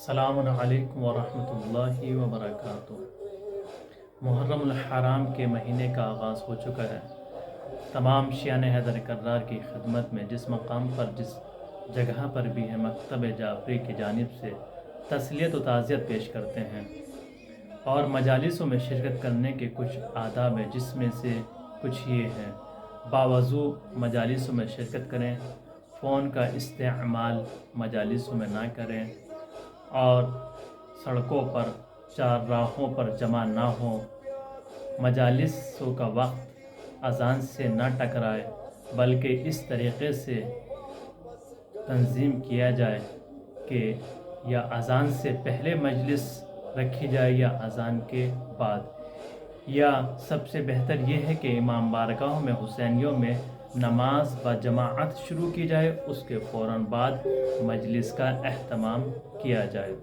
السلام علیکم ورحمۃ اللہ وبرکاتہ۔ محرم الحرام کے مہینے کا آغاز ہو چکا ہے۔ تمام شیعان حیدر کرار کی خدمت میں جس مقام پر جس جگہ پر بھی ہے مکتب جعفری کی جانب سے تسلیت و تعزیت پیش کرتے ہیں اور مجالسوں میں شرکت کرنے کے کچھ آداب ہیں، جس میں سے کچھ یہ ہیں: باوضو مجالسوں میں شرکت کریں، فون کا استعمال مجالسوں میں نہ کریں اور سڑکوں پر چارراہوں پر جمع نہ ہوں۔ مجالسوں کا وقت اذان سے نہ ٹکرائے بلکہ اس طریقے سے تنظیم کیا جائے کہ یا اذان سے پہلے مجلس رکھی جائے یا اذان کے بعد، یا سب سے بہتر یہ ہے کہ امام بارگاہوں میں حسینیوں میں نماز بجماعت شروع کی جائے، اس کے فوراً بعد مجلس کا اہتمام کیا جائے۔